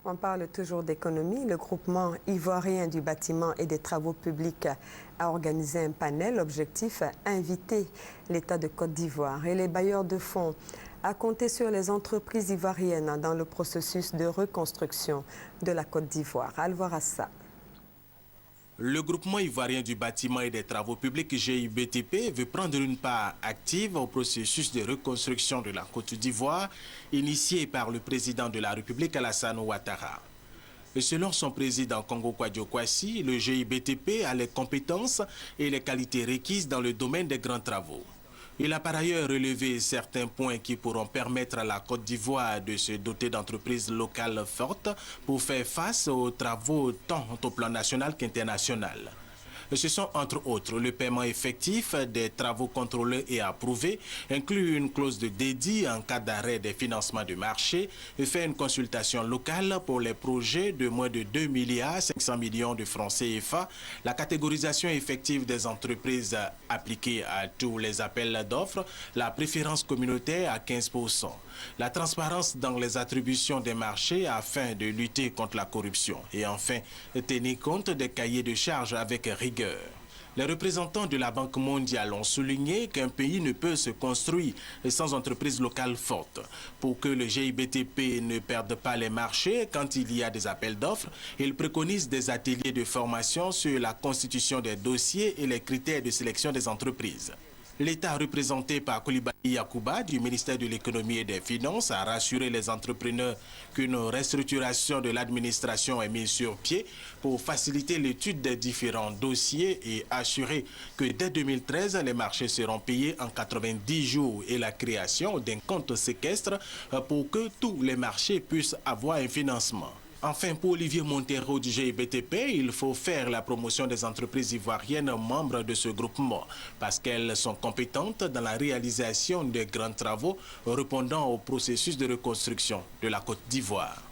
On parle toujours d'économie. Le groupement ivoirien du bâtiment et des travaux publics a organisé un panel. Objectif, inviter l'État de Côte d'Ivoire et les bailleurs de fonds à compter sur les entreprises ivoiriennes dans le processus de reconstruction de la Côte d'Ivoire. Alvarassa. Le groupement ivoirien du bâtiment et des travaux publics GIBTP veut prendre une part active au processus de reconstruction de la Côte d'Ivoire initié par le président de la République Alassane Ouattara. Et selon son président Congo Kwadjo Kwasi, le GIBTP a les compétences et les qualités requises dans le domaine des grands travaux. Il a par ailleurs relevé certains points qui pourront permettre à la Côte d'Ivoire de se doter d'entreprises locales fortes pour faire face aux travaux tant au plan national qu'international. Ce sont entre autres le paiement effectif des travaux contrôlés et approuvés, inclut une clause de dédit en cas d'arrêt des financements de marché et fait une consultation locale pour les projets de moins de 2 milliards 500 millions de francs CFA, la catégorisation effective des entreprises appliquée à tous les appels d'offres, la préférence communautaire à 15%, la transparence dans les attributions des marchés afin de lutter contre la corruption et enfin tenir compte des cahiers de charges avec rigueur. Les représentants de la Banque mondiale ont souligné qu'un pays ne peut se construire sans entreprises locales fortes. Pour que le GIBTP ne perde pas les marchés quand il y a des appels d'offres, ils préconisent des ateliers de formation sur la constitution des dossiers et les critères de sélection des entreprises. L'État représenté par Coulibaly Yacouba du ministère de l'Économie et des Finances a rassuré les entrepreneurs qu'une restructuration de l'administration est mise sur pied pour faciliter l'étude des différents dossiers et assurer que dès 2013, les marchés seront payés en 90 jours et la création d'un compte séquestre pour que tous les marchés puissent avoir un financement. Enfin, pour Olivier Montero du GIBTP, il faut faire la promotion des entreprises ivoiriennes membres de ce groupement parce qu'elles sont compétentes dans la réalisation de grands travaux répondant au processus de reconstruction de la Côte d'Ivoire.